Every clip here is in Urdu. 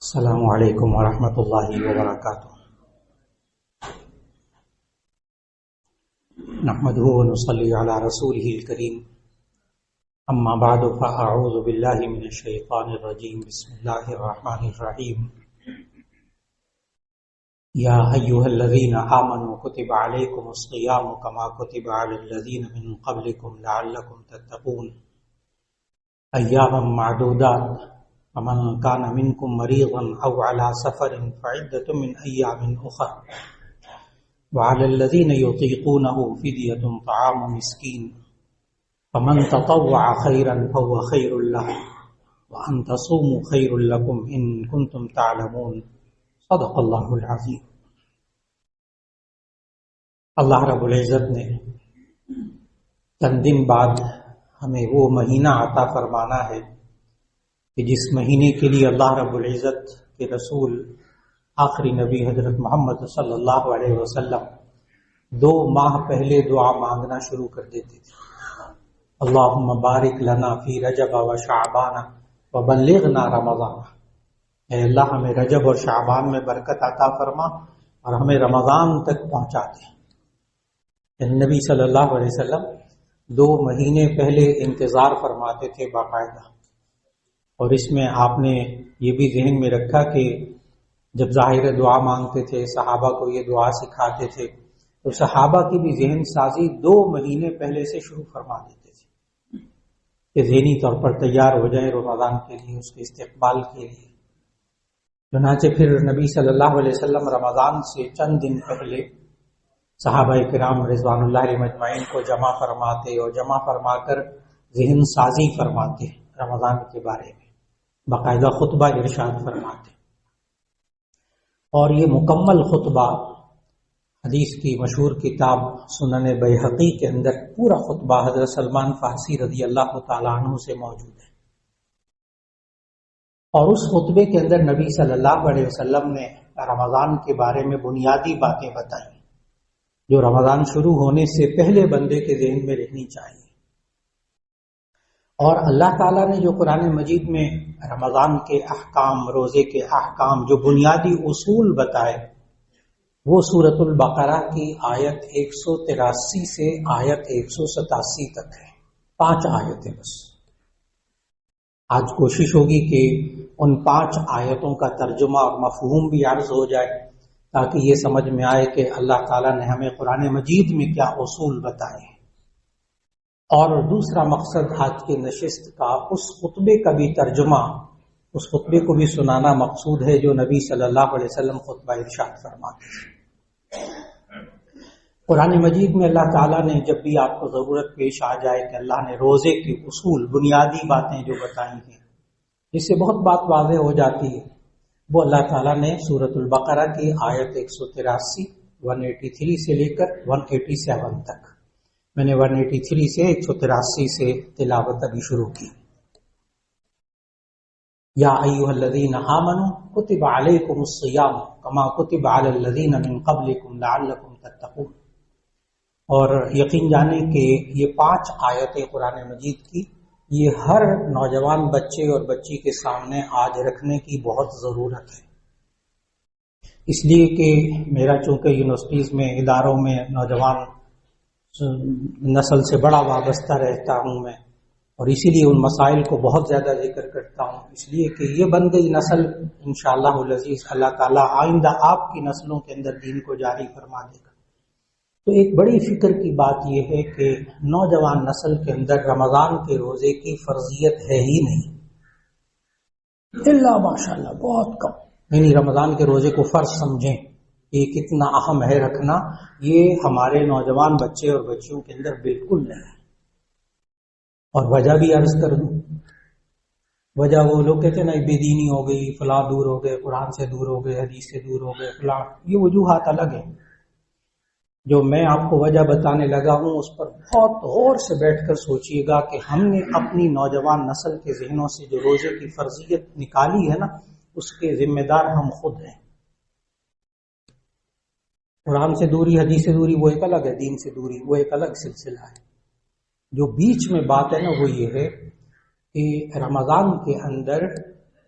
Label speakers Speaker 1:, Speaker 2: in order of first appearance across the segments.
Speaker 1: السلام علیکم ورحمۃ اللہ وبرکاتہ۔ نحمده ونصلی علی رسوله الکریم، اما بعد فاعوذ باللہ من الشیطان الرجیم، بسم اللہ الرحمن الرحیم۔ یا ایھا الذین آمنوا کتب علیکم الصیام کما کتب علی الذین من قبلکم لعلکم تتقون، ایاما معدودات، فمن كان منكم مريضا أو على سفر فعدة من أيام أخر، وعلى الذين يطيقونه فدية طعام مسكين، فمن تطوع خيرا فهو خير له، وأن تصوموا خير لكم إن كنتم تعلمون، صدق الله العظيم۔ اللہ رب العزت نے چند دن بعد ہمیں وہ مہینہ عطا فرمانا ہے کہ جس مہینے کے لیے اللہ رب العزت کے رسول آخری نبی حضرت محمد صلی اللہ علیہ وسلم 2 ماہ پہلے دعا مانگنا شروع کر دیتے تھے۔ اللہم بارک لنا فی رجب و شعبان و بلغنا رمضان، اے اللہ ہمیں رجب اور شعبان میں برکت عطا فرما اور ہمیں رمضان تک پہنچا دے۔ نبی صلی اللہ علیہ وسلم 2 مہینے پہلے انتظار فرماتے تھے باقاعدہ، اور اس میں آپ نے یہ بھی ذہن میں رکھا کہ جب ظاہر دعا مانگتے تھے، صحابہ کو یہ دعا سکھاتے تھے، تو صحابہ کی بھی ذہن سازی 2 مہینے پہلے سے شروع فرما دیتے تھے کہ ذہنی طور پر تیار ہو جائے رمضان کے لیے، اس کے استقبال کے لیے۔ چنانچہ پھر نبی صلی اللہ علیہ وسلم رمضان سے چند دن پہلے صحابہ کرام رضوان اللہ علیہم اجمعین کو جمع فرماتے اور جمع فرما کر ذہن سازی فرماتے رمضان کے بارے میں، باقاعدہ خطبہ ارشاد فرماتے، اور یہ مکمل خطبہ حدیث کی مشہور کتاب سنن بیہقی کے اندر پورا خطبہ حضرت سلمان فارسی رضی اللہ تعالیٰ عنہ سے موجود ہے، اور اس خطبے کے اندر نبی صلی اللہ علیہ وسلم نے رمضان کے بارے میں بنیادی باتیں بتائیں جو رمضان شروع ہونے سے پہلے بندے کے ذہن میں رہنی چاہیے۔ اور اللہ تعالیٰ نے جو قرآن مجید میں رمضان کے احکام، روزے کے احکام، جو بنیادی اصول بتائے، وہ سورۃ البقرہ کی آیت 183 سے آیت 187 تک ہے، 5 آیتیں بس۔ آج کوشش ہوگی کہ ان 5 آیتوں کا ترجمہ اور مفہوم بھی عرض ہو جائے تاکہ یہ سمجھ میں آئے کہ اللہ تعالیٰ نے ہمیں قرآن مجید میں کیا اصول بتائے۔ اور دوسرا مقصد آج کی نشست کا اس خطبے کا بھی ترجمہ، اس خطبے کو بھی سنانا مقصود ہے جو نبی صلی اللہ علیہ وسلم خطبہ ارشاد فرماتے ہیں۔ قرآن مجید میں اللہ تعالیٰ نے جب بھی آپ کو ضرورت پیش آ جائے کہ اللہ نے روزے کے اصول، بنیادی باتیں جو بتائی ہیں جس سے بہت بات واضح ہو جاتی ہے، وہ اللہ تعالیٰ نے سورۃ البقرہ کی آیت 183 183 سے لے کر 187 تک، میں نے 183 سے 183 سے تلاوت ابھی شروع کی۔ یا ایھا الذین آمنوا کتب علیکم الصیام کما کتب علی الذین من قبلکم لعلکم تتقون، اور یقین جانے کہ یہ 5 آیتیں قرآن مجید کی، یہ ہر نوجوان بچے اور بچی کے سامنے آج رکھنے کی بہت ضرورت ہے، اس لیے کہ میرا چونکہ یونیورسٹیز میں، اداروں میں نوجوان نسل سے بڑا وابستہ رہتا ہوں میں، اور اسی لیے ان مسائل کو بہت زیادہ ذکر کرتا ہوں، اس لیے کہ یہ بن گئی نسل انشاءاللہ العزیز اللہ تعالیٰ آئندہ آپ کی نسلوں کے اندر دین کو جاری فرما دے گا۔ تو ایک بڑی فکر کی بات یہ ہے کہ نوجوان نسل کے اندر رمضان کے روزے کی فرضیت ہے ہی نہیں، الا ماشاءاللہ بہت کم، یعنی رمضان کے روزے کو فرض سمجھیں، یہ کتنا اہم ہے رکھنا، یہ ہمارے نوجوان بچے اور بچیوں کے اندر بالکل نہیں۔ اور وجہ بھی عرض کر دوں، وجہ وہ لوگ کہتے ہیں نا بے دینی ہو گئی، فلاں دور ہو گئے، قرآن سے دور ہو گئے، حدیث سے دور ہو گئے، فلاں، یہ وجوہات الگ ہیں۔ جو میں آپ کو وجہ بتانے لگا ہوں اس پر بہت غور سے بیٹھ کر سوچئے گا کہ ہم نے اپنی نوجوان نسل کے ذہنوں سے جو روزے کی فرضیت نکالی ہے نا، اس کے ذمہ دار ہم خود ہیں۔ قرآن سے دوری، حدیث سے دوری وہ ایک الگ ہے، دین سے دوری وہ ایک الگ سلسلہ ہے۔ جو بیچ میں بات ہے نا وہ یہ ہے کہ رمضان کے اندر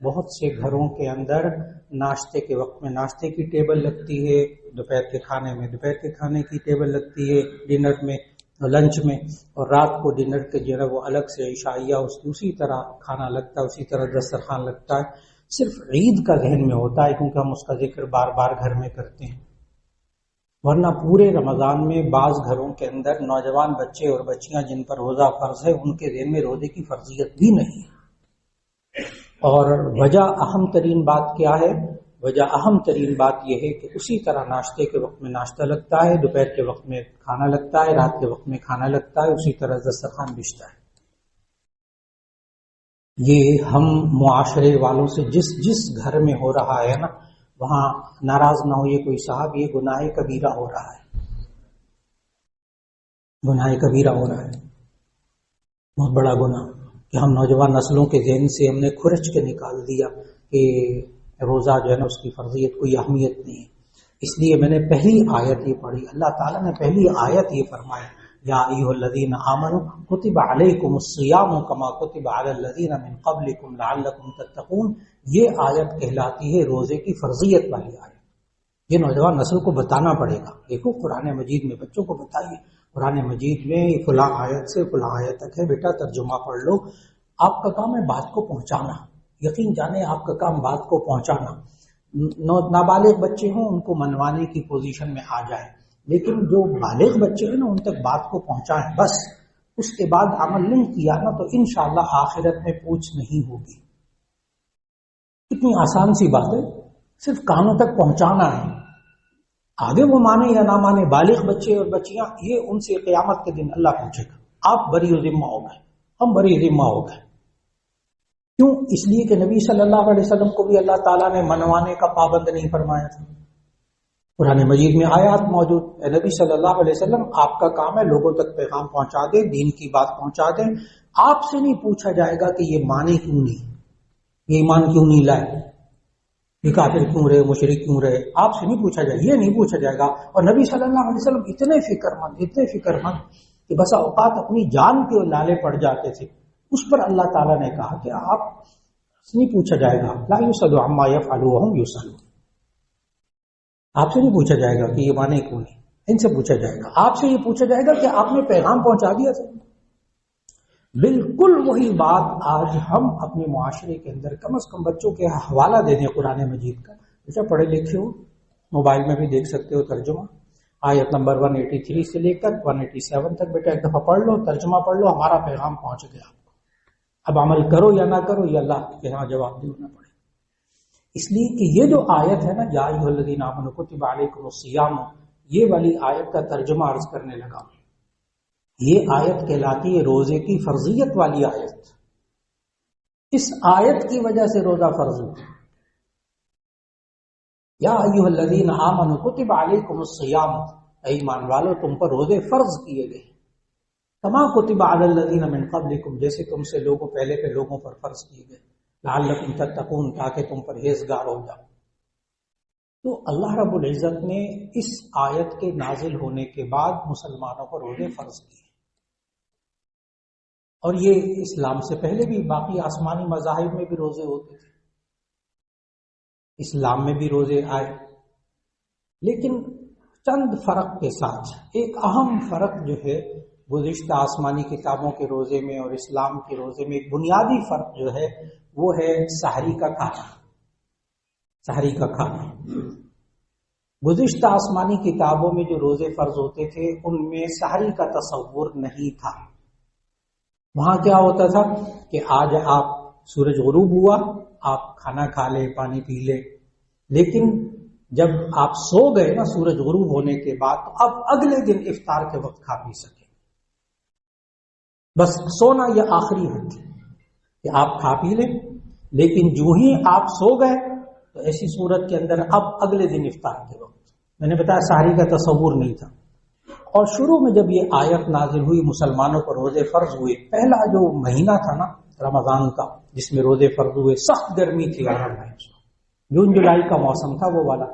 Speaker 1: بہت سے گھروں کے اندر ناشتے کے وقت میں ناشتے کی ٹیبل لگتی ہے، دوپہر کے کھانے میں دوپہر کے کھانے کی ٹیبل لگتی ہے، ڈنر میں اور لنچ میں، اور رات کو ڈنر کے جو ہے وہ الگ سے عشائیہ اسی طرح کھانا لگتا ہے، اسی طرح دسترخوان لگتا ہے۔ صرف عید کا ذہن میں ہوتا ہے کیونکہ ہم اس کا ذکر بار بار گھر میں کرتے ہیں، ورنہ پورے رمضان میں بعض گھروں کے اندر نوجوان بچے اور بچیاں جن پر روزہ فرض ہے ان کے ذہن میں روزے کی فرضیت بھی نہیں ہے۔ اور وجہ اہم ترین بات کیا ہے؟ وجہ اہم ترین بات یہ ہے کہ اسی طرح ناشتے کے وقت میں ناشتہ لگتا ہے، دوپہر کے وقت میں کھانا لگتا ہے، رات کے وقت میں کھانا لگتا ہے، اسی طرح دسترخوان بچھتا ہے۔ یہ ہم معاشرے والوں سے جس گھر میں ہو رہا ہے نا، وہاں ناراض نہ ہوئے کوئی صاحب، یہ گناہ کبیرہ ہو رہا ہے، گناہ کبیرہ ہو رہا ہے، بہت بڑا گناہ کہ ہم نوجوان نسلوں کے ذہن سے ہم نے کھرچ کے نکال دیا کہ روزہ جو ہے نا اس کی فرضیت کوئی اہمیت نہیں ہے۔ اس لیے میں نے پہلی آیت یہ پڑھی، اللہ تعالیٰ نے پہلی آیت یہ فرمایا، یا ایھا الذین آمنوا کتب علیکم الصیام کما کتب علی الذین من قبلکم لعلکم تتقون۔ یہ آیت کہلاتی ہے روزے کی فرضیت والی آیت۔ یہ نوجوان نسل کو بتانا پڑے گا، دیکھو قرآن مجید میں بچوں کو بتائیے، قرآن مجید میں فلاں آیت سے فلاں آیت تک ہے، بیٹا ترجمہ پڑھ لو۔ آپ کا کام ہے بات کو پہنچانا، یقین جانے آپ کا کام بات کو پہنچانا۔ نابالغ بچے ہوں ان کو منوانے کی پوزیشن میں آ جائیں، لیکن جو بالغ بچے ہیں نا ان تک بات کو پہنچائیں، بس اس کے بعد عمل نہیں کیا نا تو انشاءاللہ آخرت میں پوچھ نہیں ہوگی۔ کتنی آسان سی بات ہے، صرف کانوں تک پہنچانا ہے، آگے وہ مانے یا نہ مانے۔ بالغ بچے اور بچیاں یہ ان سے قیامت کے دن اللہ پوچھے گا، آپ بری ذمہ ہو گئے، ہم بری ذمہ ہو گئے۔ کیوں؟ اس لیے کہ نبی صلی اللہ علیہ وسلم کو بھی اللہ تعالیٰ نے منوانے کا پابند نہیں فرمایا تھا۔ قرآن مجید میں آیات موجود، اے نبی صلی اللہ علیہ وسلم آپ کا کام ہے لوگوں تک پیغام پہنچا دیں، دین کی بات پہنچا دیں، آپ سے نہیں پوچھا جائے گا کہ یہ مانے کیوں نہیں، یہ ایمان کیوں نہیں لائے، یہ کافر کیوں رہے، مشرک کیوں رہے، آپ سے نہیں پوچھا جائے گا، یہ نہیں پوچھا جائے گا۔ اور نبی صلی اللہ علیہ وسلم اتنے فکر مند کہ بسا اوقات اپنی جان کے لالے پڑ جاتے تھے۔ اس پر اللہ تعالیٰ نے کہا کہ آپ سے نہیں پوچھا جائے گا، لا یسأل عما یفعل وهم یسألون، آپ سے نہیں پوچھا جائے گا کہ یہ مانے کیوں نہیں، ان سے پوچھا جائے گا۔ آپ سے یہ پوچھا جائے گا کہ آپ نے پیغام پہنچا دیا تھا۔ بالکل وہی بات آج ہم اپنے معاشرے کے اندر کم از کم بچوں کے حوالہ دے دیں قرآن مجید کا۔ بیٹا پڑھے لکھے ہو، موبائل میں بھی دیکھ سکتے ہو ترجمہ، آیت نمبر 183 سے لے کر 187 تک بیٹا ایک دفعہ پڑھ لو، ترجمہ پڑھ لو، ہمارا پیغام پہنچ گیا آپ کو۔ اب عمل کرو یا نہ کرو یہ اللہ کے ہاں جواب دینا پڑے۔ اس لیے کہ یہ جو آیت ہے نا، یا ایھا الذین آمنوا کتب علیکم الصیام، یہ والی آیت کا ترجمہ عرض کرنے لگا۔ یہ آیت کہلاتی ہے روزے کی فرضیت والی آیت۔ اس آیت کی وجہ سے روزہ فرض ہے۔ یا ایھا الذین آمنوا کتب علیکم الصیام، اے ایمان والو تم پر روزے فرض کیے گئے، کما کتب علی الذین من قبلکم، جیسے تم سے لوگوں پہلے کے لوگوں پر فرض کیے گئے، لعلکم تتقون، تاکہ تم پرہیزگار ہو جاؤ۔ تو اللہ رب العزت نے اس آیت کے نازل ہونے کے بعد مسلمانوں پر روزے فرض کیے، اور یہ اسلام سے پہلے بھی باقی آسمانی مذاہب میں بھی روزے ہوتے تھے، اسلام میں بھی روزے آئے، لیکن چند فرق کے ساتھ۔ ایک اہم فرق جو ہے گزشتہ آسمانی کتابوں کے روزے میں اور اسلام کے روزے میں، ایک بنیادی فرق جو ہے وہ ہے سحری کا کھانا۔ سحری کا کھانا گزشتہ آسمانی کتابوں میں جو روزے فرض ہوتے تھے ان میں سحری کا تصور نہیں تھا۔ وہاں کیا ہوتا تھا کہ آج آپ سورج غروب ہوا، آپ کھانا کھا لیں، پانی پی لیں، لیکن جب آپ سو گئے نا سورج غروب ہونے کے بعد، تو اب اگلے دن افطار کے وقت کھا پی سکیں۔ بس سونا یہ آخری حد تھی کہ آپ کھا پی لیں، لیکن جو ہی آپ سو گئے تو ایسی صورت کے اندر اب اگلے دن افطار کے وقت، میں نے بتایا سحری کا تصور نہیں تھا۔ اور شروع میں جب یہ آیت نازل ہوئی مسلمانوں پر روزے فرض ہوئے، پہلا جو مہینہ تھا نا رمضان کا جس میں روزے فرض ہوئے، سخت گرمی تھی عرب میں، جون جولائی کا موسم تھا وہ والا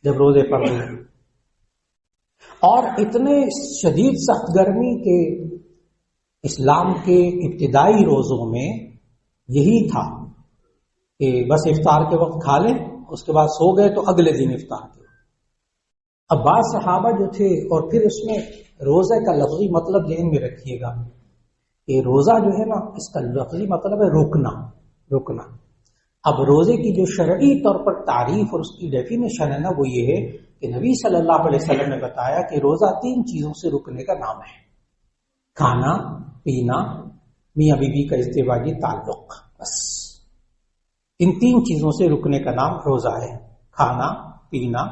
Speaker 1: جب روزے فرض ہوئے، اور اتنے شدید سخت گرمی کے اسلام کے ابتدائی روزوں میں یہی تھا کہ بس افطار کے وقت کھا لیں، اس کے بعد سو گئے تو اگلے دن افطار کے وقت۔ اب بعض صحابہ جو تھے، اور پھر اس میں روزے کا لفظی مطلب ذہن میں رکھیے گا کہ روزہ جو ہے نا اس کا لفظی مطلب ہے رکنا۔ اب روزے کی جو شرعی طور پر تعریف اور اس کی ڈیفینیشن ہے نا وہ یہ ہے کہ نبی صلی اللہ علیہ وسلم نے بتایا کہ روزہ 3 چیزوں سے رکنے کا نام ہے: کھانا پینا، میاں بیوی کا ازدواجی تعلق، بس ان 3 چیزوں سے رکنے کا نام روزہ ہے، کھانا پینا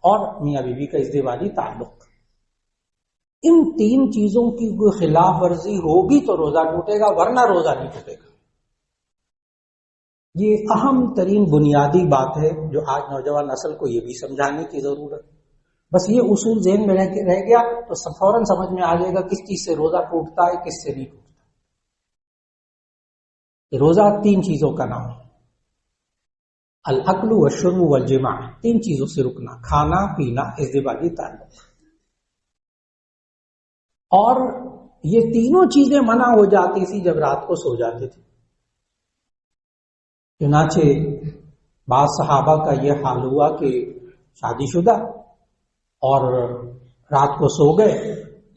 Speaker 1: اور میاں بیوی کا ازدواجی تعلق۔ ان 3 چیزوں کی کوئی خلاف ورزی ہوگی تو روزہ ٹوٹے گا، ورنہ روزہ نہیں ٹوٹے گا۔ یہ اہم ترین بنیادی بات ہے جو آج نوجوان نسل کو یہ بھی سمجھانے کی ضرورت۔ بس یہ اصول ذہن میں رہ گیا تو فوراً سمجھ میں آ جائے گا کس چیز سے روزہ ٹوٹتا ہے کس سے نہیں ٹوٹتا۔ روزہ 3 چیزوں کا نام ہے: الاکل والشرب والجماع، 3 چیزوں سے رکنا، کھانا پینا ازدواجی تعلق۔ اور یہ تینوں چیزیں منع ہو جاتی تھی جب رات کو سو جاتے تھے۔ چنانچہ بعض صحابہ کا یہ حال ہوا کہ شادی شدہ اور رات کو سو گئے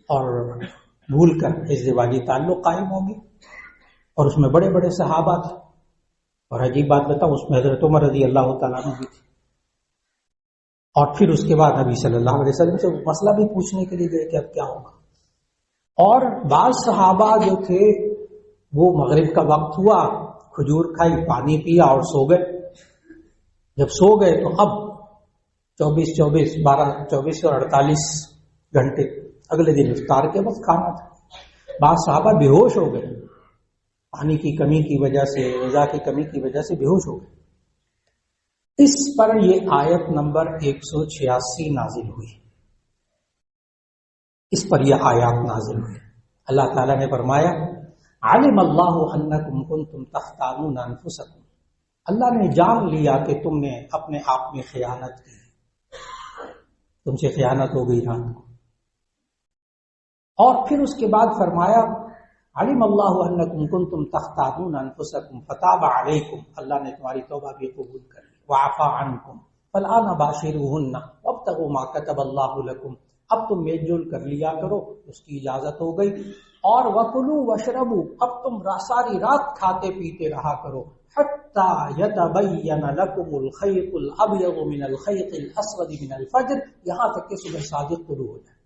Speaker 1: اور بھول کر ازدواجی تعلق قائم ہو گئے، اور اس میں بڑے بڑے صحابہ تھے، اور عجیب بات بتاؤں اس میں حضرت عمر رضی اللہ تعالیٰ عنہ بھی تھے۔ اور پھر اس کے بعد نبی صلی اللہ علیہ وسلم سے مسئلہ بھی پوچھنے کے لیے گئے کہ اب کیا ہوگا۔ اور بعض صحابہ جو تھے وہ مغرب کا وقت ہوا، کھجور کھائی، پانی پیا اور سو گئے۔ جب سو گئے تو اب 24 اور 48 گھنٹے اگلے دن افطار کے وقت کھانا تھا۔ بعض صحابہ بے ہوش ہو گئے، پانی کی کمی کی وجہ سے، غذا کی کمی کی وجہ سے بے ہوش ہو گئے۔ اس پر یہ آیت نمبر 186 نازل ہوئی، اس پر یہ آیات نازل ہوئی۔ اللہ تعالیٰ نے فرمایا: علم اللہ انکم کنتم تختانون انفسکم، اللہ نے جان لیا کہ تم نے اپنے آپ میں خیانت کی، تم سے خیانت ہو گئی رات کو۔ اور پھر اس کے بعد فرمایا: علم اللہ انکم کنتم تختانون انفسکم فتاب علیکم، اللہ نے تمہاری توبہ بھی قبول کر لی، وعفا عنکم فالآن باشروہن وابتغوا ما کتب اللہ لکم، اب تم میل جول کر لیا کرو، اس کی اجازت ہو گئی۔ اور وَكُلُوا وَاشْرَبُوا، اب تم ساری رات کھاتے پیتے رہا کرو، حَتَّى يَتَبَيَّنَ لَكُمُ الْخَيْطُ الْأَبْيَضُ مِنَ الْخَيْطِ الْأَسْوَدِ مِنَ الْفَجْرِ، یہاں تک کہ صبح صادق طلوع ہو جائے،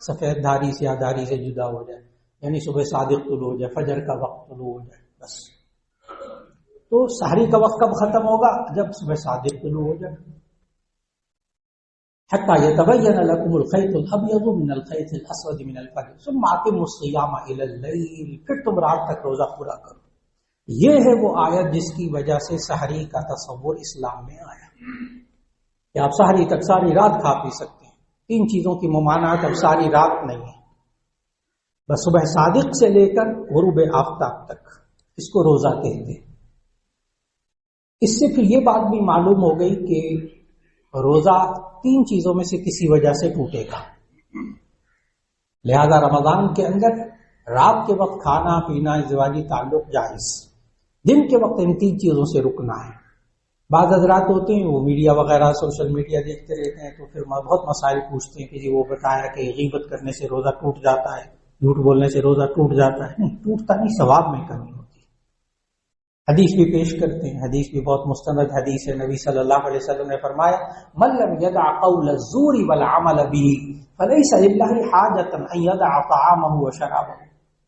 Speaker 1: سفید دھاری سیاہ دھاری سے جدا ہو جائے، یعنی صبح صادق طلوع ہو جائے، فجر کا وقت طلوع ہو جائے۔ بس تو سحری کا وقت کب ختم ہوگا؟ جب صبح صادق طلوع ہو جائے۔ حتى يتبين لكم الخيط الابيض من الخيط الاسود من الفجر ثم اتموا الصيام الى الليل، پھر تم رات تک روزہ پورا کرو۔ یہ ہے وہ آیت جس کی وجہ سے سحری کا تصور اسلام میں آیا کہ آپ سحری تک ساری رات کھا پی سکتے ہیں۔ 3 چیزوں کی ممانعت اب ساری رات نہیں ہے، بس صبح صادق سے لے کر غروب آفتاب تک، اس کو روزہ کہتے ہیں۔ اس سے پھر یہ بات بھی معلوم ہو گئی کہ روزہ 3 چیزوں میں سے کسی وجہ سے ٹوٹے گا، لہذا رمضان کے اندر رات کے وقت کھانا پینا ازدواجی تعلق جائز، دن کے وقت ان 3 چیزوں سے رکنا ہے۔ بعض حضرات ہوتے ہیں وہ میڈیا وغیرہ سوشل میڈیا دیکھتے رہتے ہیں تو پھر بہت مسائل پوچھتے ہیں کہ جی وہ بتایا کہ غیبت کرنے سے روزہ ٹوٹ جاتا ہے، جھوٹ بولنے سے روزہ ٹوٹ جاتا ہے۔ نہیں، ٹوٹتا نہیں، ثواب میں کمی ہوتی ہے۔ حدیث بھی پیش کرتے ہیں، حدیث بھی بہت مستند حدیث ہے۔ نبی صلی اللہ علیہ وسلم نے فرمایا: من لم يدع قول الزور والعمل به فليس لله حاجة ان يدع طعامه وشرابه،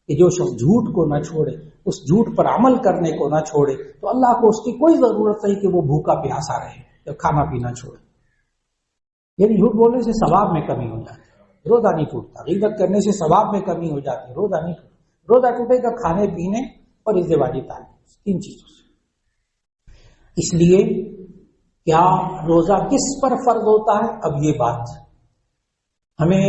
Speaker 1: کہ جو شخص جھوٹ کو نہ چھوڑے، اس جھوٹ پر عمل کرنے کو نہ چھوڑے تو اللہ کو اس کی کوئی ضرورت نہیں کہ وہ بھوکا پیاسا رہے یا کھانا پینا چھوڑے۔ یعنی جھوٹ بولنے سے ثواب میں کمی ہو جاتی ہے، روزہ نہیں ٹوٹتا۔ غیبت کرنے سے ثواب میں کمی ہو جاتی ہے، روزہ نہیں ٹوٹتا۔ روزہ ٹوٹے گا کھانے پینے اور ازدواجی تعلق، 3 چیزوں سے۔ اس لیے کیا روزہ کس پر فرض ہوتا ہے؟ اب یہ بات ہمیں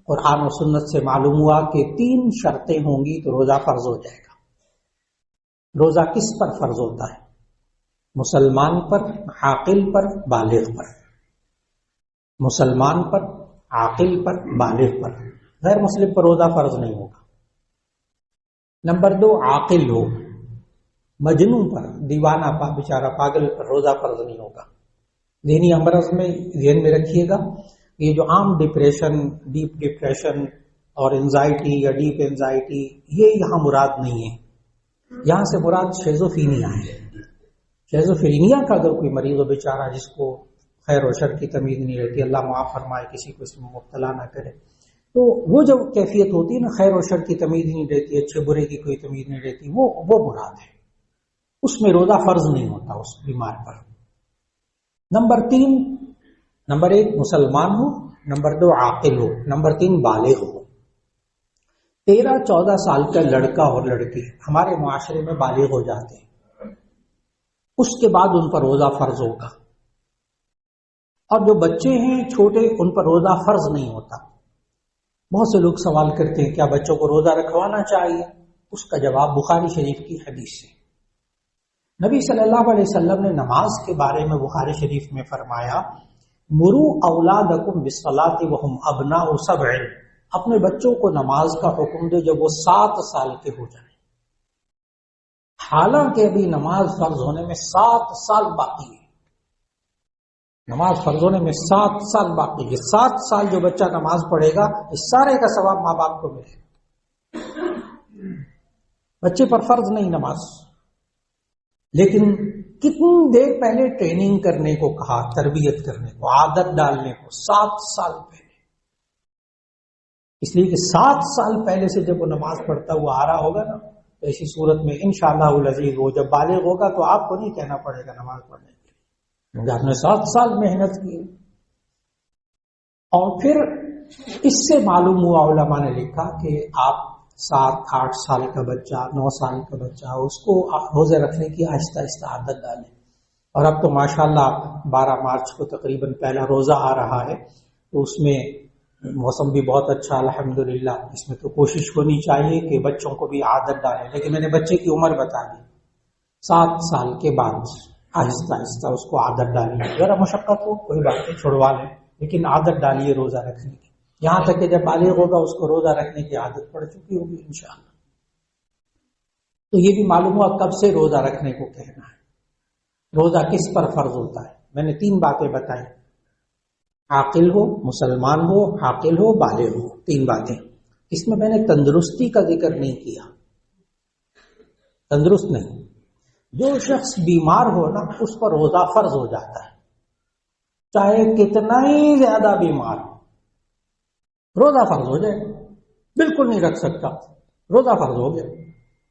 Speaker 1: قرآن و سنت سے معلوم ہوا کہ 3 شرطیں ہوں گی تو روزہ فرض ہو جائے گا۔ روزہ کس پر فرض ہوتا ہے؟ مسلمان پر، عاقل پر، بالغ پر۔ مسلمان پر، عاقل پر، بالغ پر۔ غیر مسلم پر روزہ فرض نہیں ہوگا۔ نمبر 2، عاقل ہو، مجنون پر، دیوانہ بیچارہ پاگل پر روزہ فرض نہیں ہوگا۔ ذہنی امراض میں ذہن میں رکھیے گا، یہ جو عام ڈپریشن، ڈیپ ڈپریشن اور انزائٹی یا ڈیپ انزائٹی، یہ یہاں مراد نہیں ہے۔ یہاں سے مراد شیزوفرینیا ہے۔ شیزوفرینیا کا اگر کوئی مریض ہو بیچارہ، جس کو خیر و شر کی تمیز نہیں رہتی، اللہ معاف فرمائے کسی کو اس میں مبتلا نہ کرے، تو وہ جو کیفیت ہوتی ہے نا، خیر و شر کی تمیز نہیں رہتی، اچھے برے کی کوئی تمیز نہیں رہتی، وہ مراد ہے۔ اس میں روزہ فرض نہیں ہوتا اس بیمار پر۔ نمبر 1 مسلمان ہو، نمبر 2 عاقل ہو، نمبر 3 بالغ ہو۔ 13-14 سال کا لڑکا اور لڑکی ہمارے معاشرے میں بالغ ہو جاتے ہیں، اس کے بعد ان پر روزہ فرض ہوگا۔ اور جو بچے ہیں چھوٹے، ان پر روزہ فرض نہیں ہوتا۔ بہت سے لوگ سوال کرتے ہیں کیا بچوں کو روزہ رکھوانا چاہیے؟ اس کا جواب بخاری شریف کی حدیث سے۔ نبی صلی اللہ علیہ وسلم نے نماز کے بارے میں بخاری شریف میں فرمایا، مروا اولادکم بالصلاۃ وهم ابناء 7، اپنے بچوں کو نماز کا حکم دے جب وہ 7 سال کے ہو جائیں۔ حالانکہ ابھی نماز فرض ہونے میں 7 سال باقی ہے۔ نماز فرض ہونے میں 7 سال باقی ہے۔ 7 سال جو بچہ نماز پڑھے گا، اس سارے کا ثواب ماں باپ کو ملے گا۔ بچے پر فرض نہیں نماز، لیکن کتنی دیر پہلے ٹریننگ کرنے کو کہا، تربیت کرنے کو، عادت ڈالنے کو، 7 سال پہلے۔ اس لیے کہ 7 سال پہلے سے جب وہ نماز پڑھتا ہوا آ رہا ہوگا نا، تو ایسی صورت میں انشاءاللہ العزیز وہ جب بالغ ہوگا تو آپ کو نہیں کہنا پڑے گا نماز پڑھنے کے لیے، کیونکہ آپ نے 7 سال محنت کی۔ اور پھر اس سے معلوم ہوا، علماء نے لکھا کہ آپ 7-8 سال کا بچہ، 9 سال کا بچہ، اس کو روزے رکھنے کی آہستہ آہستہ عادت ڈالیں۔ اور اب تو ماشاءاللہ 12 مارچ کو تقریباً پہلا روزہ آ رہا ہے، تو اس میں موسم بھی بہت اچھا الحمدللہ۔ اس میں تو کوشش ہونی چاہیے کہ بچوں کو بھی عادت ڈالیں، لیکن میں نے بچے کی عمر بتا دی، 7 سال کے بعد آہستہ آہستہ اس کو عادت ڈالیے۔ ذرا مشقت ہو کوئی بات نہیں، چھڑوا لیں، لیکن عادت ڈالیے روزہ رکھنے کی، یہاں تک کہ جب بالغ ہوگا اس کو روزہ رکھنے کی عادت پڑ چکی ہوگی انشاءاللہ۔ تو یہ بھی معلوم ہوا کب سے روزہ رکھنے کو کہنا ہے، روزہ کس پر فرض ہوتا ہے۔ میں نے 3 باتیں بتائیں، عاقل ہو، مسلمان ہو، عاقل ہو، بالغ ہو، 3 باتیں۔ اس میں نے تندرستی کا ذکر نہیں کیا، تندرست نہیں۔ جو شخص بیمار ہو نا، اس پر روزہ فرض ہو جاتا ہے، چاہے کتنا ہی زیادہ بیمار ہو، روزہ فرض ہو جائے، بالکل نہیں رکھ سکتا، روزہ فرض ہو گیا۔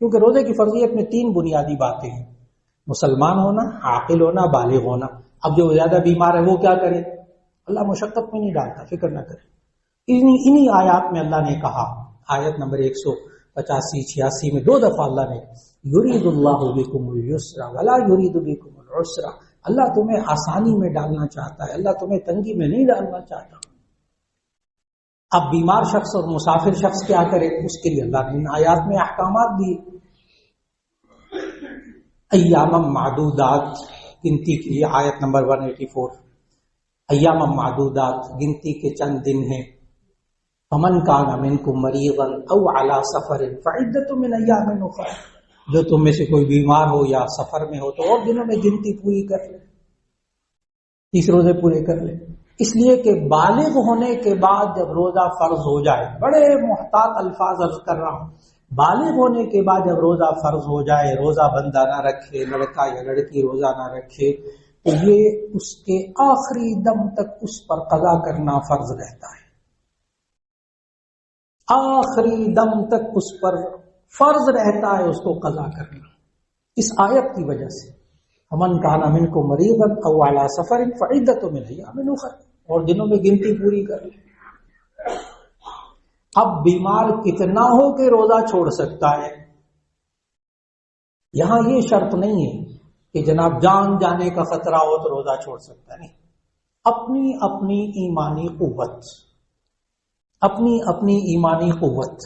Speaker 1: کیونکہ روزے کی فرضیت میں 3 بنیادی باتیں ہیں، مسلمان ہونا، عاقل ہونا، بالغ ہونا۔ اب جو زیادہ بیمار ہے وہ کیا کرے؟ اللہ مشقت میں نہیں ڈالتا، فکر نہ کرے۔ انہی آیات میں اللہ نے کہا، آیت نمبر 185-86 میں 2 دفعہ اللہ نے یرید اللہ بکم اليسر ولا یرید بکم العسر، اللہ تمہیں آسانی میں ڈالنا چاہتا ہے، اللہ تمہیں تنگی میں نہیں ڈالنا چاہتا۔ اب بیمار شخص اور مسافر شخص کیا کرے؟ اس کے لیے اللہ نے ان آیات میں احکامات دی، ایام معدودات، گنتی کے لیے آیت نمبر 184، ایام معدودات، گنتی کے چند دن ہیں۔ فمن کان منکم مریضا او علی سفر فعدۃ من ایام اخر، جو تم میں سے کوئی بیمار ہو یا سفر میں ہو تو اور دنوں میں گنتی پوری کر لے، 30 روزے پورے کر لے۔ اس لیے کہ بالغ ہونے کے بعد جب روزہ فرض ہو جائے، بڑے محتاط الفاظ عرض کر رہا ہوں، بالغ ہونے کے بعد جب روزہ فرض ہو جائے، روزہ بندہ نہ رکھے، لڑکا یا لڑکی روزہ نہ رکھے، تو یہ اس کے آخری دم تک اس پر قضا کرنا فرض رہتا ہے، آخری دم تک اس پر فرض رہتا ہے اس کو قضا کرنا، اس آیت کی وجہ سے۔ من کان منکم مریضا او علی سفر فعدۃ من ایام اخر، اور دنوں میں گنتی پوری کر لے۔ اب بیمار کتنا ہو کہ روزہ چھوڑ سکتا ہے؟ یہاں یہ شرط نہیں ہے کہ جناب جان جانے کا خطرہ ہو تو روزہ چھوڑ سکتا ہے، نہیں، اپنی اپنی ایمانی قوت، اپنی اپنی ایمانی قوت،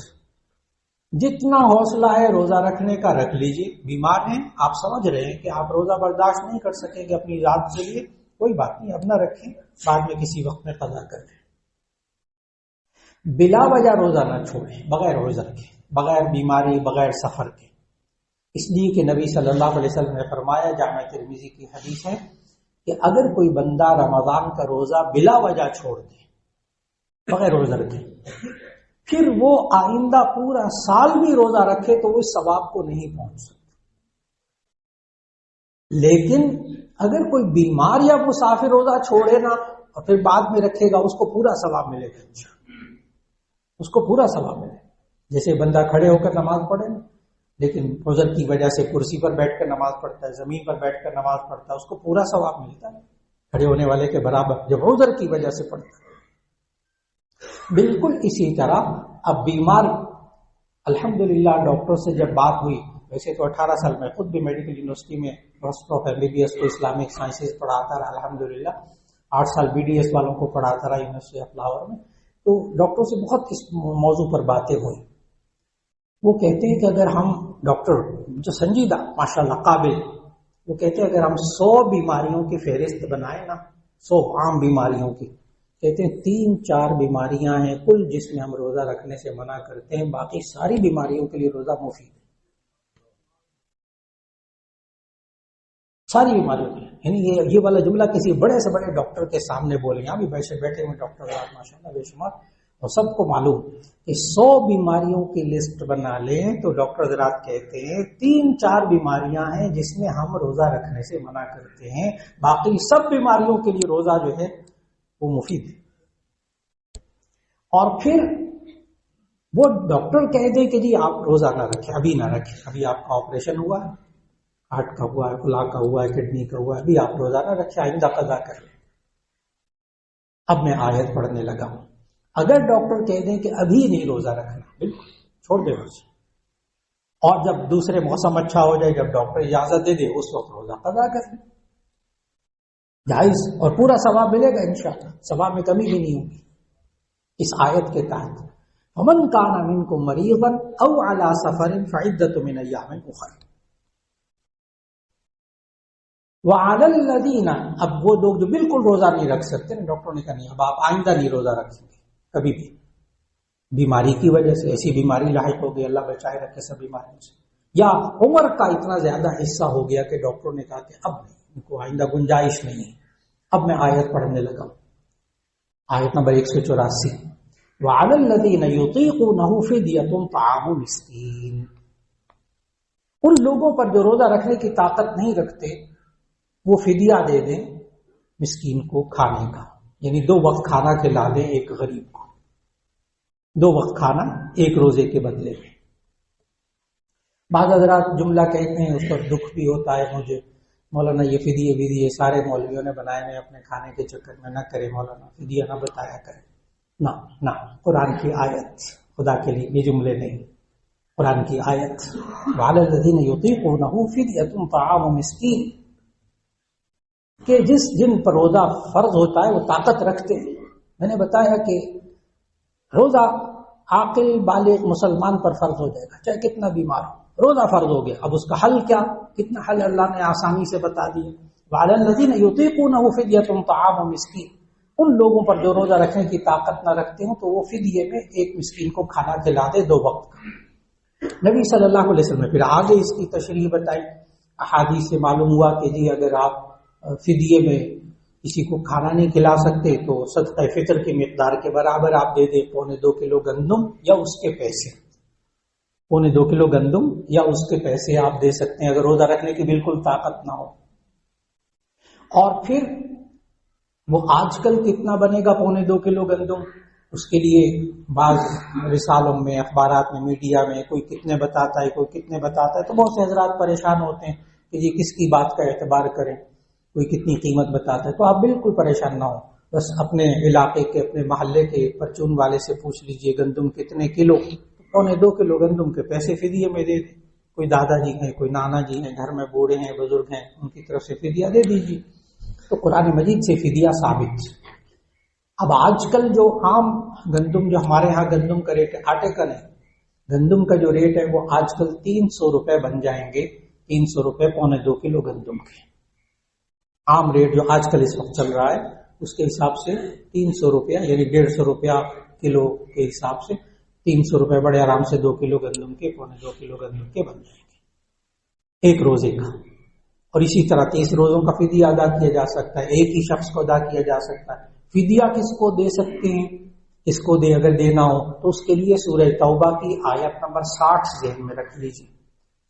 Speaker 1: جتنا حوصلہ ہے روزہ رکھنے کا رکھ لیجیے. بیمار ہیں آپ، سمجھ رہے ہیں کہ آپ روزہ برداشت نہیں کر سکیں گے اپنی ذات کے لیے، کوئی بات نہیں، اب نہ رکھیں، بعد میں کسی وقت میں قضا کر لیں. بلا وجہ روزہ نہ چھوڑیں، بغیر عذر کے، بغیر بیماری، بغیر سفر کے. اس لیے کہ نبی صلی اللہ علیہ وسلم نے فرمایا، جامع ترمذی کی حدیث ہے، کہ اگر کوئی بندہ رمضان کا روزہ بلا وجہ چھوڑ دے، بغیر عذر کے، پھر وہ آئندہ پورا سال بھی روزہ رکھے تو وہ اس ثواب کو نہیں پہنچ سکتا. لیکن اگر کوئی بیمار یا مسافر روزہ چھوڑے نا اور پھر بعد میں رکھے گا، اس کو پورا ثواب ملے گا انشاءاللہ، اس کو پورا ثواب ملے گا. جیسے بندہ کھڑے ہو کر نماز پڑھے نا، لیکن عذر کی وجہ سے کرسی پر بیٹھ کر نماز پڑھتا ہے، زمین پر بیٹھ کر نماز پڑھتا ہے، اس کو پورا ثواب ملتا ہے کھڑے ہونے والے کے برابر، جب عذر کی وجہ سے پڑھتا ہے. بالکل اسی طرح اب بیمار، الحمدللہ ڈاکٹر سے جب بات ہوئی، ویسے تو 18 سال میں خود بھی میڈیکل یونیورسٹی میں پروفیسر آف MBBS کو اسلامک سائنسز پڑھاتا رہا، الحمدللہ 8 سال BDS والوں کو پڑھاتا رہا یونیورسٹی آف لاہور میں. تو ڈاکٹر سے بہت اس موضوع پر باتیں ہوئی. وہ کہتے ہیں کہ اگر ہم ڈاکٹر جو سنجیدہ ماشاءاللہ قابل، وہ کہتے ہیں اگر ہم 100 بیماریوں کی فہرست بنائیں نا، 100 عام بیماریوں کی، کہتے ہیں 3-4 بیماریاں ہیں کل جس میں ہم روزہ رکھنے سے منع کرتے ہیں، باقی ساری بیماریوں کے لیے روزہ مفید ہے، ساری بیماریوں کے لیے. یعنی یہ والا جملہ کسی بڑے سے بڑے ڈاکٹر کے سامنے بولیں، یہاں بھی بیٹھے ہوئے ڈاکٹر ماشاءاللہ بے شمار، اور سب کو معلوم کہ 100 بیماریوں کی لسٹ بنا لیں تو ڈاکٹر حضرات کہتے ہیں 3-4 بیماریاں ہیں جس میں ہم روزہ رکھنے سے منع کرتے ہیں، باقی سب بیماریوں کے لیے روزہ جو ہے وہ مفید ہے. اور پھر وہ ڈاکٹر کہہ دے کہ جی آپ روزہ نہ رکھیں، ابھی نہ رکھیں، ابھی آپ کا آپریشن ہوا ہے، ہارٹ کا ہوا ہے، کلا کا ہوا ہے، کڈنی کا ہوا ہے، ابھی آپ روزہ نہ رکھیں، آئندہ قضا کر لیں. اب میں آیت پڑھنے لگا ہوں. اگر ڈاکٹر کہہ دیں کہ ابھی نہیں روزہ رکھنا، بالکل چھوڑ دے روزہ، اور جب دوسرے موسم اچھا ہو جائے، جب ڈاکٹر اجازت دے دے، اس وقت روزہ قضا کر لیں، جائز، اور پورا ثواب ملے گا انشاءاللہ، ثواب میں کمی بھی نہیں ہوگی. اس آیت کے تحت فمن کان منکم مریضا او علی سفر فعدۃ من ایام اخر وعلی الذین، اب وہ لوگ جو بالکل روزہ نہیں رکھ سکتے نا، ڈاکٹر نے کہا نہیں اب آپ آئندہ نہیں روزہ رکھیں گے کبھی بھی، بیماری کی وجہ سے، ایسی بیماری لاحق ہو گئی، اللہ بچائے رکھے سب بیماریوں سے، یا عمر کا اتنا زیادہ حصہ ہو گیا کہ ڈاکٹر نے کہا کہ اب نہیں، ان کو آئندہ گنجائش نہیں ہے. اب میں آیت پڑھنے لگا ہوں، آیت نمبر 184 وعلی الذین یطیقونہ فدیۃ طعام مسکین، ان لوگوں پر جو روزہ رکھنے کی طاقت نہیں رکھتے وہ فدیہ دے دیں مسکین کو کھانے کا، یعنی 2 وقت کھانا کھلا دیں ایک غریب کو، 2 وقت کھانا ایک روزے کے بدلے میں. بعض حضرات جملہ کہتے ہیں، اس پر دکھ بھی ہوتا ہے مجھے، مولانا یہ فدیے سارے مولویوں نے بنائے ہیں اپنے کھانے کے چکر میں، نہ کرے مولانا، فدیہ نہ بتایا کرے، نہ قرآن کی آیت، خدا کے لیے یہ جملے نہیں، قرآن کی آیت وعلی الذین یطیقونہ فدیۃ طعام مسکین، کہ جن پر روزہ فرض ہوتا ہے وہ طاقت رکھتے ہیں. میں نے بتایا کہ روزہ عاقل بالغ مسلمان پر فرض ہو جائے گا چاہے کتنا بیمار ہو، روزہ فرض ہو گیا. اب اس کا حل کیا، کتنا حل اللہ نے آسانی سے بتا دیا. وعلی الذین یطیقونہ فدیۃ طعام مسکین، ان لوگوں پر جو روزہ رکھنے کی طاقت نہ رکھتے ہوں تو وہ فدیے میں ایک مسکین کو کھانا کھلا دے 2 وقت کا. نبی صلی اللہ علیہ وسلم نے پھر آگے اس کی تشریح بتائی. احادیث سے معلوم ہوا کہ جی اگر آپ فدیے میں کسی کو کھانا نہیں کھلا سکتے تو صدقہ فطر کی مقدار کے برابر آپ دے دیں 2.25 کلو گندم یا اس کے پیسے، 2.25 کلو گندم یا اس کے پیسے آپ دے سکتے ہیں اگر روزہ رکھنے کی بالکل طاقت نہ ہو. اور پھر وہ آج کل کتنا بنے گا 2.25 کلو گندم، اس کے لیے بعض رسالوں میں، اخبارات میں، میڈیا میں کوئی کتنے بتاتا ہے، کوئی کتنے بتاتا ہے، تو بہت سے حضرات پریشان ہوتے ہیں کہ یہ کس کی بات کا اعتبار کریں، کوئی کتنی قیمت بتاتا ہے. تو آپ بالکل پریشان نہ ہو، بس اپنے علاقے کے، اپنے محلے کے پرچون والے سے پوچھ لیجئے گندم کتنے کلو، 2.25 کلو گندم کے پیسے فدیے میں دے دیں. کوئی دادا جی ہیں، کوئی نانا جی ہیں، گھر میں بوڑھے ہیں، بزرگ ہیں، ان کی طرف سے فدیہ دے دیجیے. تو قرآن مجید سے فدیہ ثابت. اب آج کل جو عام گندم، جو ہمارے ہاں گندم کا ریٹ ہے، آٹے کا نہیں، گندم کا جو ریٹ ہے وہ آج کل 300 روپے بن جائیں گے، 300 روپے 1.25 کلو گندم کے عام ریٹ جو آج کل اس وقت چل رہا ہے اس کے حساب سے 300 روپیہ یعنی 150 روپیہ کلو کے حساب سے 300 روپے بڑے آرام سے 2 کلو گندم کے 2.25 کلو گندم کے بن جائیں گے ایک روزے کا. اور اسی طرح 30 روزوں کا فدیہ ادا کیا جا سکتا ہے، ایک ہی شخص کو ادا کیا جا سکتا ہے. فدیہ کس کو دے سکتے ہیں؟ اس کو اگر دینا ہو تو اس کے لیے سورہ توبہ کی آیت نمبر 60 ذہن میں رکھ لیجیے.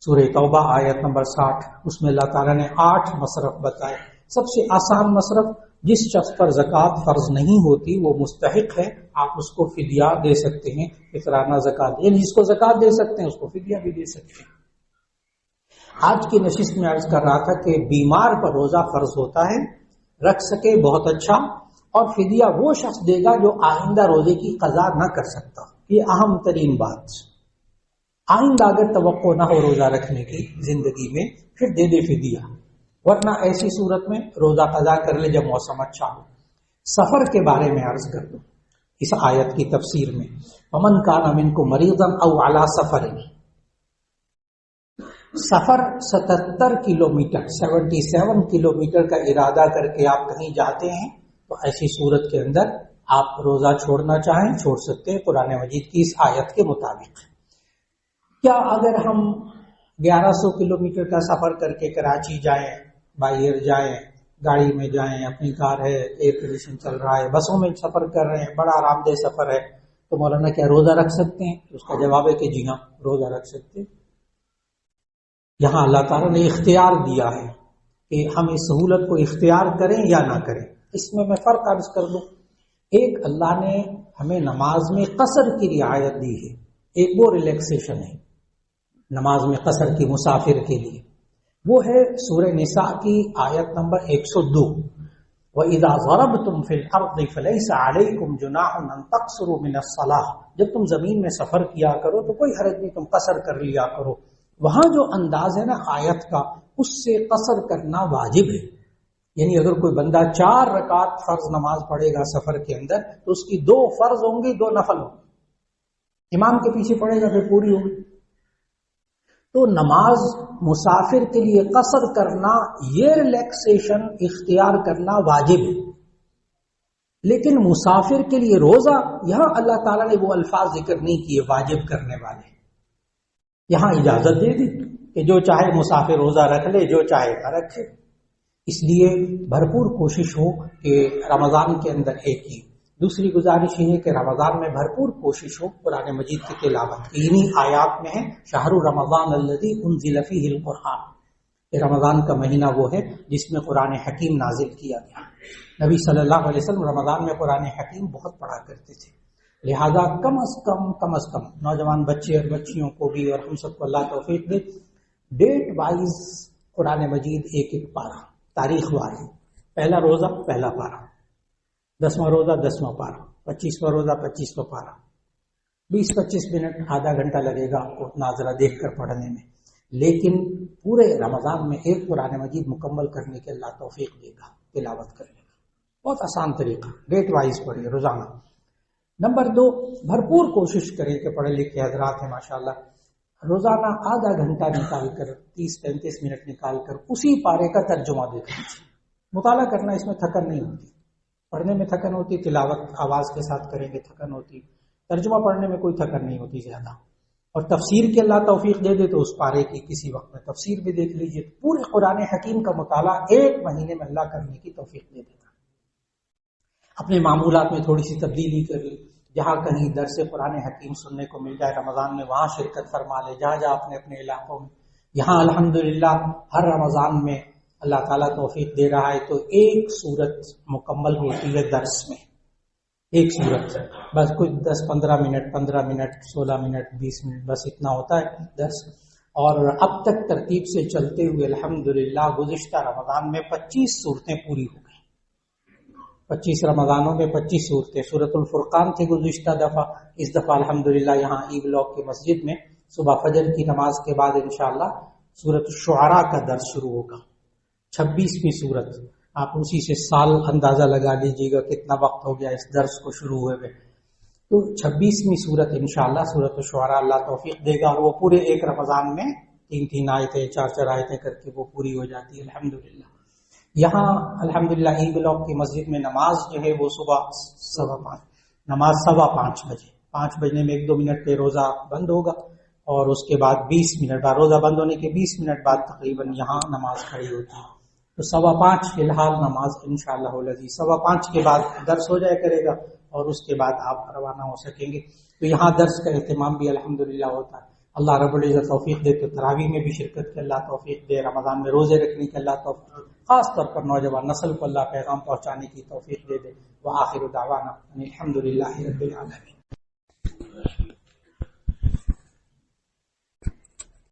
Speaker 1: سورہ توبہ آیت نمبر 60، اس میں اللہ تعالیٰ نے 8 مصرف بتائے. سب سے آسان مصرف، جس شخص پر زکوٰۃ فرض نہیں ہوتی وہ مستحق ہے، آپ اس کو فدیہ دے سکتے ہیں، فطرانہ زکوٰۃ، یعنی جس کو زکوٰۃ دے سکتے ہیں اس کو فدیہ بھی دے سکتے ہیں. آج کی نشست میں عرض کر رہا تھا کہ بیمار پر روزہ فرض ہوتا ہے، رکھ سکے بہت اچھا، اور فدیہ وہ شخص دے گا جو آئندہ روزے کی قضا نہ کر سکتا. یہ اہم ترین بات، آئندہ اگر توقع نہ ہو روزہ رکھنے کی زندگی میں پھر دے دے فدیہ، ورنہ ایسی صورت میں روزہ قضا کر لے جب موسم اچھا ہو. سفر کے بارے میں عرض کر دوں اس آیت کی تفسیر میں، ومن کان منکم مریضا او علی سفر، سفر 77 کلومیٹر 77 کلومیٹر کا ارادہ کر کے آپ کہیں جاتے ہیں تو ایسی صورت کے اندر آپ روزہ چھوڑنا چاہیں چھوڑ سکتے ہیں قرآن مجید کی اس آیت کے مطابق. کیا اگر ہم 1100 کلومیٹر کا سفر کر کے کراچی جائیں، بائی ایئر جائیں، گاڑی میں جائیں، اپنی کار ہے، ایئر کنڈیشن چل رہا ہے، بسوں میں سفر کر رہے ہیں، بڑا آرام دہ سفر ہے، تو مولانا کیا روزہ رکھ سکتے ہیں؟ اس کا جواب ہے کہ جی ہاں روزہ رکھ سکتے ہیں. یہاں اللہ تعالیٰ نے اختیار دیا ہے کہ ہم اس سہولت کو اختیار کریں یا نہ کریں. اس میں فرق عرض کر دوں. ایک اللہ نے ہمیں نماز میں قصر کی رعایت دی ہے، ایک وہ ریلیکسیشن ہے نماز میں قصر کی مسافر کے لیے، وہ ہے سورہ نساء کی آیت نمبر 102، وَإِذَا ضَرَبْتُمْ فِي الْأَرْضِ فَلَيْسَ عَلَيْكُمْ جُنَاحٌ أَن تَقْصُرُوا مِنَ الصَّلَاةِ، جب تم زمین میں سفر کیا کرو تو کوئی حرج نہیں، تم قصر کر لیا کرو. وہاں جو انداز ہے نا آیت کا، اس سے قصر کرنا واجب ہے. یعنی اگر کوئی بندہ 4 رکعت فرض نماز پڑھے گا سفر کے اندر تو اس کی 2 فرض ہوں گی، 2 نفل ہوں گی، امام کے پیچھے پڑھے گا پھر پوری ہوگی. تو نماز مسافر کے لیے قصر کرنا، یہ ریلیکسیشن اختیار کرنا واجب ہے. لیکن مسافر کے لیے روزہ، یہاں اللہ تعالیٰ نے وہ الفاظ ذکر نہیں کیے واجب کرنے والے، یہاں اجازت دے دی کہ جو چاہے مسافر روزہ رکھ لے، جو چاہے نہ رکھے. اس لیے بھرپور کوشش ہو کہ رمضان کے اندر ایک ہی. دوسری گزارش یہ ہے کہ رمضان میں بھرپور کوشش ہو قرآن مجید کی تلاوت کی. انہی آیات میں ہے شہر رمضان الذی انزل فیہ القرآن، کہ رمضان کا مہینہ وہ ہے جس میں قرآن حکیم نازل کیا گیا. نبی صلی اللہ علیہ وسلم رمضان میں قرآن حکیم بہت پڑھا کرتے تھے، لہذا کم از کم نوجوان بچے اور بچیوں کو بھی اور ہم سب کو اللہ توفیق دے، ڈیٹ وائز قرآن مجید ایک ایک پارہ، تاریخ وار، پہلا روزہ پہلا پارہ، 10واں روزہ 10واں پارہ، 25واں روزہ 25واں پارہ، 20-25 منٹ آدھا گھنٹہ لگے گا آپ کو ناظرہ دیکھ کر پڑھنے میں. لیکن پورے رمضان میں ایک قرآن مجید مکمل کرنے کے اللہ توفیق دے گا، تلاوت کرنے کا بہت آسان طریقہ، ڈیٹ وائز پڑھیے روزانہ. نمبر 2، بھرپور کوشش کریں کہ پڑھے لکھے حضرات ہیں ماشاءاللہ، روزانہ آدھا گھنٹہ نکال کر 30-35 منٹ نکال کر اسی پارے کا ترجمہ دیکھ لیجیے. مطالعہ کرنا اس میں تھکن نہیں ہوتی، پڑھنے میں تھکن ہوتی، تلاوت آواز کے ساتھ کریں گے تھکن ہوتی، ترجمہ پڑھنے میں کوئی تھکن نہیں ہوتی زیادہ. اور تفسیر کے اللہ توفیق دے دے تو اس پارے کی کسی وقت میں تفسیر بھی دیکھ لیجیے. پورے قرآن حکیم کا مطالعہ 1 مہینے میں اللہ کرنے کی توفیق دے دیتا. اپنے معمولات میں تھوڑی سی تبدیلی کر لی، جہاں کہیں درس قرآن حکیم سننے کو مل جائے رمضان میں وہاں شرکت فرما لے، جہاں جہاں اپنے علاقوں میں. یہاں الحمدللہ ہر رمضان میں اللہ تعالیٰ توفیق دے رہا ہے تو ایک سورت مکمل ہوتی ہے درس میں، ایک سورت، بس کچھ 10-15 منٹ 15 منٹ 16 منٹ 20 منٹ بس اتنا ہوتا ہے درس. اور اب تک ترتیب سے چلتے ہوئے الحمدللہ گزشتہ رمضان میں 25 صورتیں پوری ہو گئی. 25 رمضانوں میں 25 صورتیں. سورۃ الفرقان تھی گزشتہ دفعہ، اس دفعہ الحمدللہ یہاں ای بلاک کی مسجد میں صبح فجر کی نماز کے بعد انشاءاللہ سورۃ الشعراء کا درس شروع ہوگا. 26ویں سورت آپ اسی سے سال اندازہ لگا لیجیے گا کتنا وقت ہو گیا اس درس کو شروع ہوئے. تو 26ویں صورت انشاءاللہ سورۃ الشعراء اللہ توفیق دے گا، اور وہ پورے ایک رمضان میں 3 آیتیں 4 آیتیں کر کے وہ پوری ہو جاتی ہے الحمدللہ. یہاں الحمدللہ ای بلاک کی مسجد میں نماز جو ہے وہ صبح 5:15 نماز 5:15 بجے 5 بجنے میں 1-2 منٹ پہ روزہ بند ہوگا، اور اس کے بعد 20 منٹ بعد روزہ بند ہونے کے 20 منٹ بعد تقریباً یہاں نماز کھڑی ہوتی ہے. تو 5:15 فی الحال نماز انشاءاللہ العزیز 5:15 کے بعد درس ہو جائے کرے گا، اور اس کے بعد آپ روانہ ہو سکیں گے. تو یہاں درس کا اہتمام بھی الحمدللہ ہوتا ہے. اللہ رب العزت توفیق دے تو تراویح میں بھی شرکت کے اللہ توفیق دے، رمضان میں روزے رکھنے کے اللہ توفیق دے، خاص طور پر نوجوان نسل کو اللہ پیغام پہنچانے کی توفیق دے دے. وآخر دعوانا الحمدللہ رب العالمین.